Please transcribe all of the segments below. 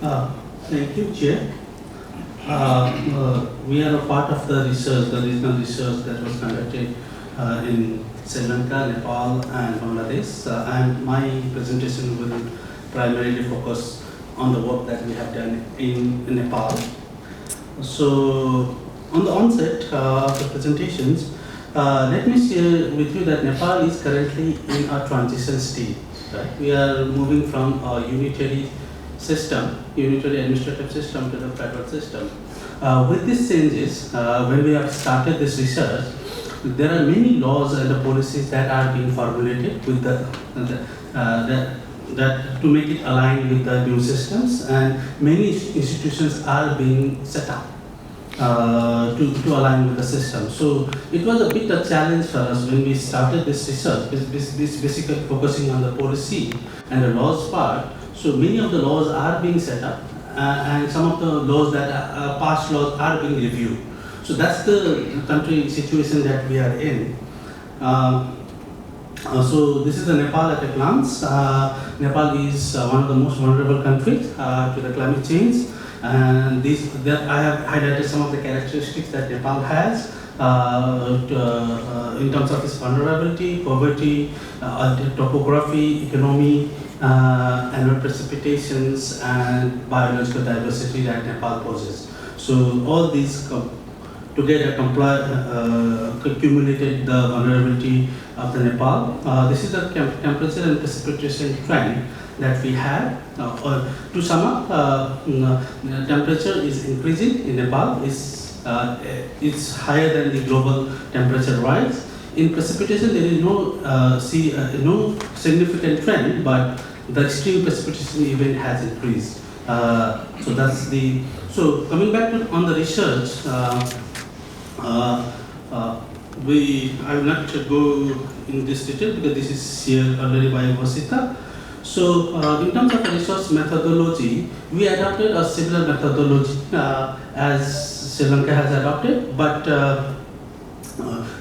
Thank you, Chair. We are a part of the research, the regional research that was conducted in Sri Lanka, Nepal, and Bangladesh. And my presentation will primarily focus on the work that we have done in Nepal. So, on the onset of the presentations, let me share with you that Nepal is currently in a transition state. Right? We are moving from a unitary administrative system to the federal system. With these changes, when we have started this research, there are many laws and the policies that are being formulated with that to make it align with the new systems, and many institutions are being set up to align with the system. So it was a bit a challenge for us when we started this research, basically focusing on the policy and the laws part. So many of the laws are being set up, and some of the laws that are past laws are being reviewed. So that's the country situation that we are in. So this is the Nepal at a glance. Nepal is one of the most vulnerable countries to the climate change, and I have highlighted some of the characteristics that Nepal has in terms of its vulnerability, poverty, topography, economy, annual precipitations, and biological diversity that Nepal poses. So all these together accumulated the vulnerability of the Nepal. This is the temperature and precipitation trend that we have. To sum up, temperature is increasing in Nepal. It's higher than the global temperature rise. In precipitation, there is no significant trend, but the extreme precipitation event has increased. So coming back on the research, I will not go in this detail because this is shared already by Vasita. So in terms of the research methodology, we adopted a similar methodology as Sri Lanka has adopted, but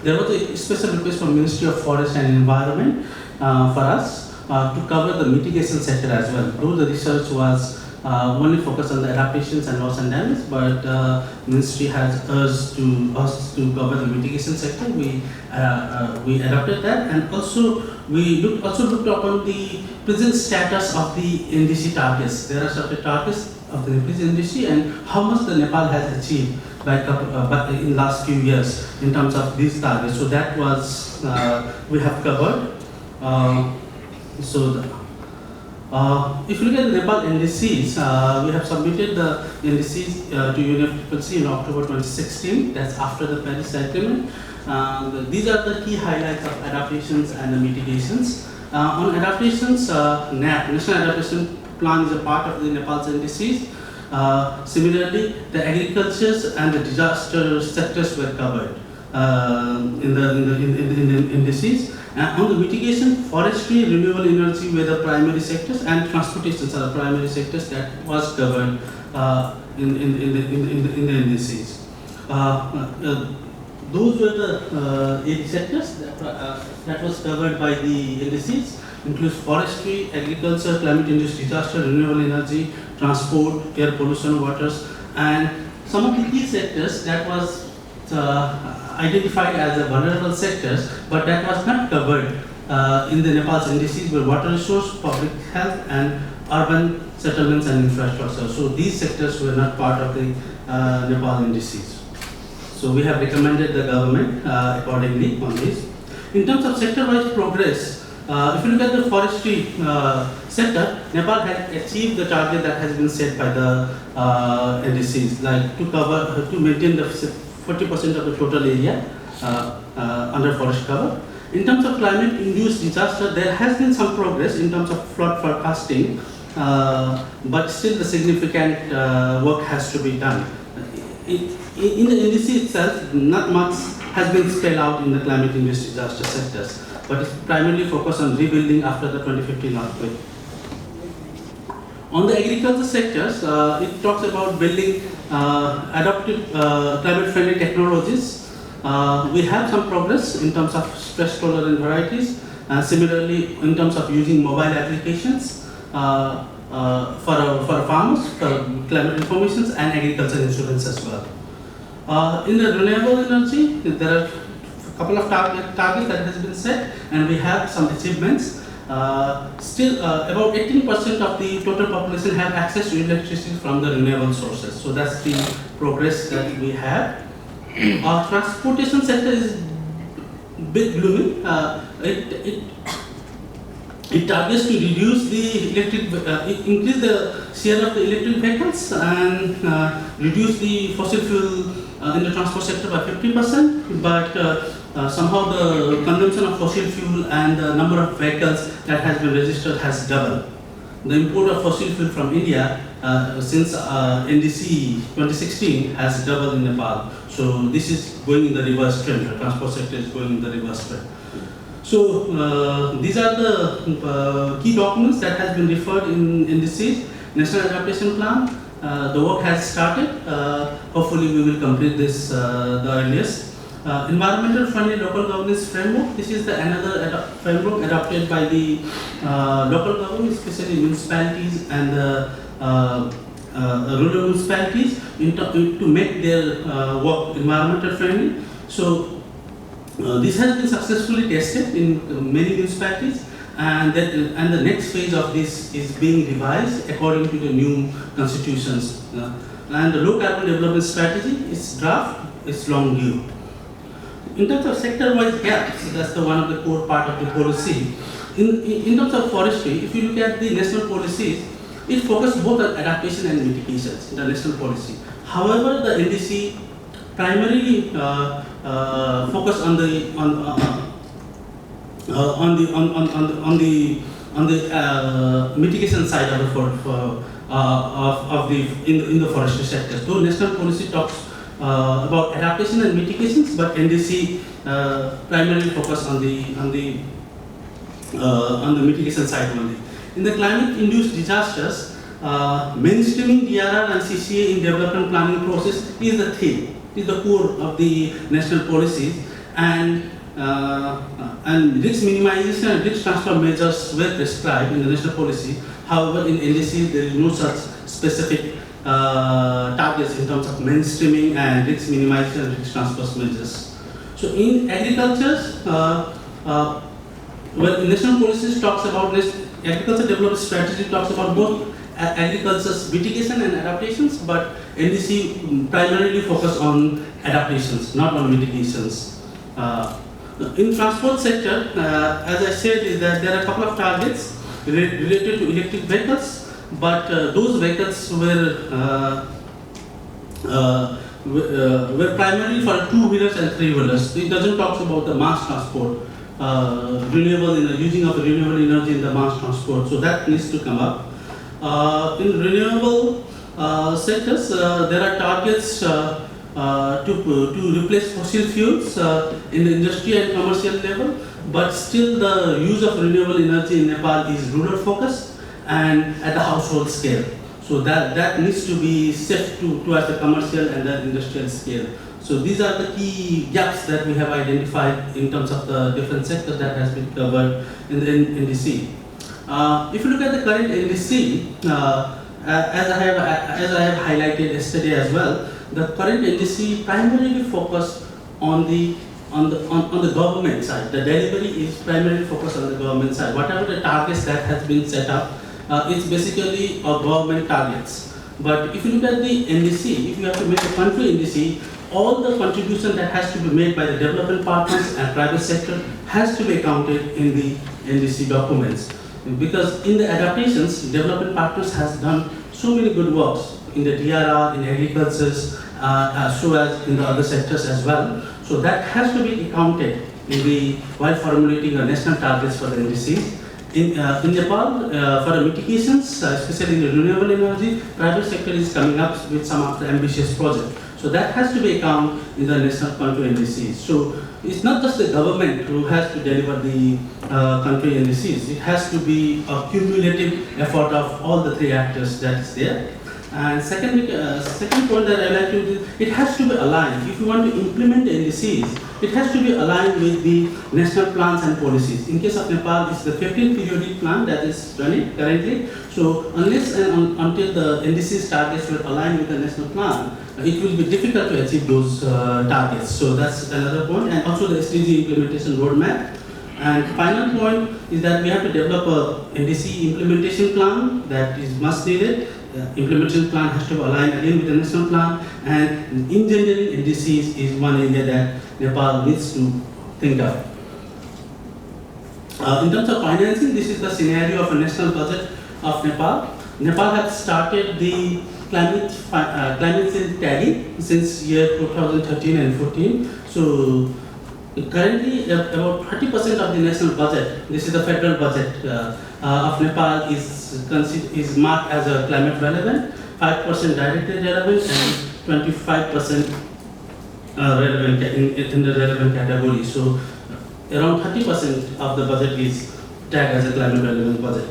there was a special request from Ministry of Forest and Environment for us to cover the mitigation sector as well. Though the research was only focused on the adaptations and loss and damage, but Ministry has urged us to cover the mitigation sector. We adopted that, and also we looked upon the present status of the NDC targets. There are certain targets of the NDC and how much the Nepal has achieved in last few years in terms of these targets. So that was we have covered. If you look at the Nepal NDCs, we have submitted the NDCs to UNFCCC in October 2016. That's after the Paris Agreement. These are the key highlights of adaptations and the mitigations. On adaptations, NAP, National Adaptation Plan, is a part of the Nepal's NDCs. Similarly, the agriculture and the disaster sectors were covered in the NDCs. On the mitigation, forestry, renewable energy were the primary sectors, and transportations are the primary sectors that was covered in the NDCs. Those were the 80 sectors that was covered by the NDCs, includes forestry, agriculture, climate-induced disaster, renewable energy, transport, air pollution, waters, and some of the key sectors that was identified as the vulnerable sectors, but that was not covered in the Nepal's NDCs were water resource, public health, and urban settlements and infrastructure. So these sectors were not part of the Nepal NDCs. So we have recommended the government accordingly on this. In terms of sector-wise progress, if you look at the forestry sector, Nepal had achieved the target that has been set by the NDCs, like to maintain the 40% of the total area under forest cover. In terms of climate-induced disaster, there has been some progress in terms of flood forecasting, but still the significant work has to be done. In the NDC itself, not much has been spelled out in the climate-induced disaster sectors, but it's primarily focused on rebuilding after the 2015 earthquake. On the agriculture sectors, it talks about building adaptive climate-friendly technologies. We have some progress in terms of stress-tolerant varieties. Similarly, in terms of using mobile applications, for farmers, for climate information and agriculture insurance as well. In the renewable energy, there are a couple of targets that has been set, and we have some achievements. Still, about 18% of the total population have access to electricity from the renewable sources. So that's the progress that we have. Our transportation sector is bit gloomy. It targets to reduce the increase the share of the electric vehicles and reduce the fossil fuel in the transport sector by 50%. But somehow the consumption of fossil fuel and the number of vehicles that has been registered has doubled. The import of fossil fuel from India since NDC 2016 has doubled in Nepal. So this is going in the reverse trend. The transport sector is going in the reverse trend. So these are the key documents that has been referred in NDCs. National Adaptation Plan. The work has started. Hopefully we will complete this the earliest. Environmental friendly local governance framework. This is another framework adopted by the local government, especially municipalities and rural municipalities to make their work environmental friendly. So this has been successfully tested in many municipalities, and the next phase of this is being revised according to the new constitutions. And the low carbon development strategy is draft, it's long due. In terms of sector-wise gaps, that's one of the core part of the policy. In terms of forestry, if you look at the national policies, it focuses both on adaptation and mitigations in the national policy. However, the NDC primarily focus on the mitigation side of the forestry sector. So national policy talks about adaptation and mitigations, but NDC primarily focus on the mitigation side only. In the climate-induced disasters, mainstreaming DRR and CCA in development planning process is the theme, is the core of the national policies, and risk minimization and risk transfer measures were prescribed in the national policy. However, in NDC there is no such specific targets in terms of mainstreaming and risk minimization and risk transfer measures. So in agriculture, well, national policies talks about agriculture development strategy talks about both agriculture's mitigation and adaptations, but NDC primarily focus on adaptations, not on mitigations. In transport sector, as I said, is that there are a couple of targets related to electric vehicles, but those vehicles were primarily for two-wheelers and three-wheelers. It doesn't talk about the mass transport, using of renewable energy in the mass transport. So that needs to come up. In renewable sectors, there are targets to replace fossil fuels in the industry and commercial level, but still the use of renewable energy in Nepal is rural focused and at the household scale. So that needs to be set towards the commercial and the industrial scale. So these are the key gaps that we have identified in terms of the different sectors that has been covered in the NDC. If you look at the current NDC, as I have highlighted yesterday as well, the current NDC primarily focused on the government side. The delivery is primarily focused on the government side. Whatever the targets that has been set up, it's basically government targets. But if you look at the NDC, if you have to make a country NDC, all the contribution that has to be made by the development partners and private sector has to be accounted in the NDC documents. Because in the adaptations, development partners has done so many good works in the DRR, in agriculture, as well as in the other sectors as well. So that has to be accounted while formulating the national targets for the NDCs. In Nepal, for the mitigations, especially in the renewable energy, private sector is coming up with some of the ambitious projects. So that has to be accounted in the national country NDCs. So it's not just the government who has to deliver the country NDCs. It has to be a cumulative effort of all the three actors that is there. And second point that I like to do, it has to be aligned. If you want to implement the NDCs, it has to be aligned with the national plans and policies. In case of Nepal, it's the 15th periodic plan that is running currently. So unless and until the NDCs targets will align with the national plan, it will be difficult to achieve those targets. So that's another point, and also the SDG implementation roadmap. And final point is that we have to develop a NDC implementation plan that is much needed. Implementation plan has to align again with the national plan, and engineering NDCs is one area that Nepal needs to think of. In terms of financing, this is the scenario of a national budget of Nepal. Nepal has started the climate change tagging since year 2013 and 14. So currently, about 30% of the national budget, this is the federal budget of Nepal, is marked as a climate relevant, 5% directly relevant, and 25% relevant in the relevant category. So around 30% of the budget is tagged as a climate relevant budget.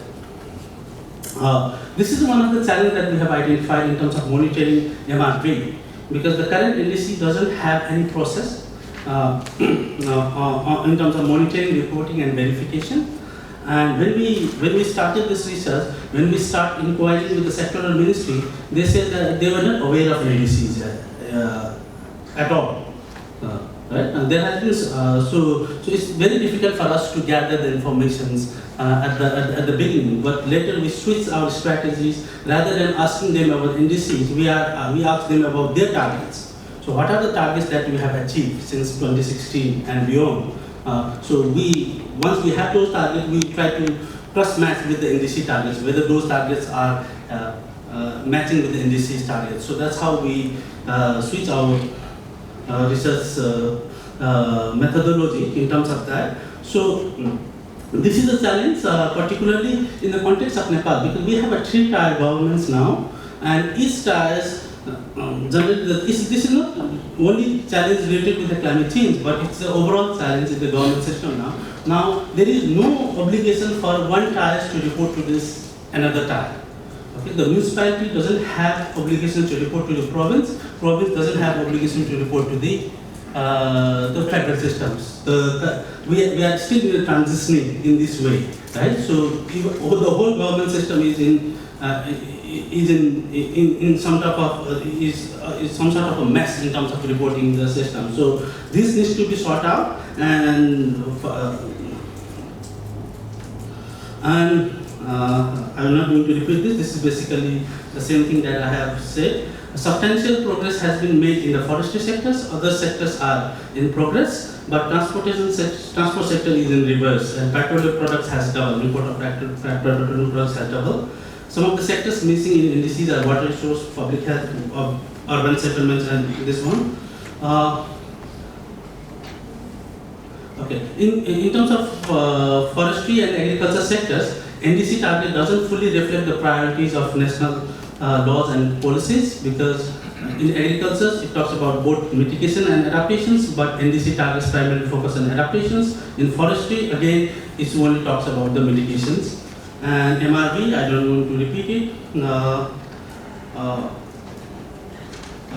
This is one of the challenges that we have identified in terms of monitoring MRV, because the current NDC doesn't have any process in terms of monitoring, reporting, and verification. And when we started this research, when we start inquiring with the sectoral ministry, they said that they were not aware of NDCs at all. Right? And there has been so it's very difficult for us to gather the informations at the beginning. But later we switched our strategies. Rather than asking them about NDCs, we ask them about their targets. So what are the targets that we have achieved since 2016 and beyond? So once we have those targets, we try to cross-match with the NDC targets, whether those targets are matching with the NDC's targets. So that's how we switch our research methodology in terms of that. So this is a challenge, particularly in the context of Nepal, because we have a three-tier governments now, and each tiers generally, this is not only challenge related to the climate change, but it's the overall challenge in the government system now. Now, there is no obligation for one tier to report to this another tier. Okay? The municipality doesn't have obligation to report to the province. Province doesn't have obligation to report to the federal systems. We are still transitioning in this way, right? So the whole government system is in some type of is some sort of a mess in terms of reporting the system. So this needs to be sorted out, and I'm not going to repeat this. This is basically the same thing that I have said. Substantial progress has been made in the forestry sectors. Other sectors are in progress, but transport sector is in reverse, and petroleum products has doubled. Import of petroleum products has doubled. Some of the sectors missing in NDCs are water resource, public health, urban settlements, and this one. Okay. In terms of forestry and agriculture sectors, NDC target doesn't fully reflect the priorities of national laws and policies, because in agriculture it talks about both mitigation and adaptations, but NDC targets primarily focus on adaptations. In forestry, again, it only talks about the mitigations. And MRV, I don't want to repeat it.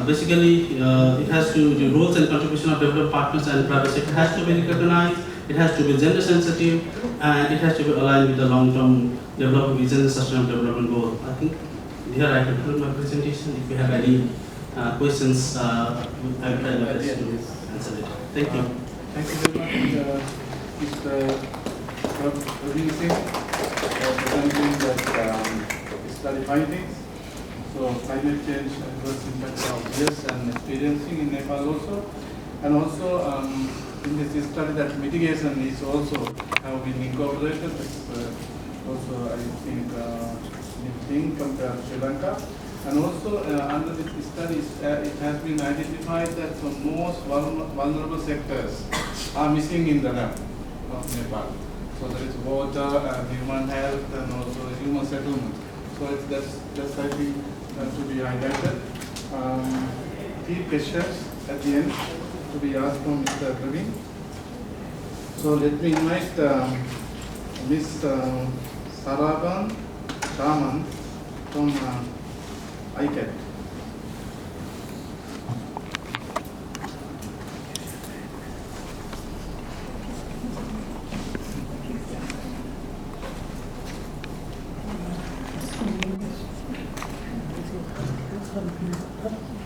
Basically, it has to, the roles and contribution of development partners and private sector has to be recognized, it has to be gender sensitive, and it has to be aligned with the long-term development vision and sustainable development goal. I think here I conclude my presentation. If you have any questions, I will try my best to answer it. Thank you. Thank you very much, Mr. Prabin Singh, for presenting that study findings. So climate change adverse impact of years and experiencing in Nepal also, and also in this study that mitigation is also have been incorporated. It's also I think new thing compared to Sri Lanka, and also under this study it has been identified that the most vulnerable sectors are missing in the map of Nepal. So there is water, human health, and also human settlement. So that's I think to be highlighted. Few questions at the end to be asked from Mr. Prabin. So let me invite Ms. Saraban Shaman from ICAT. Sorry.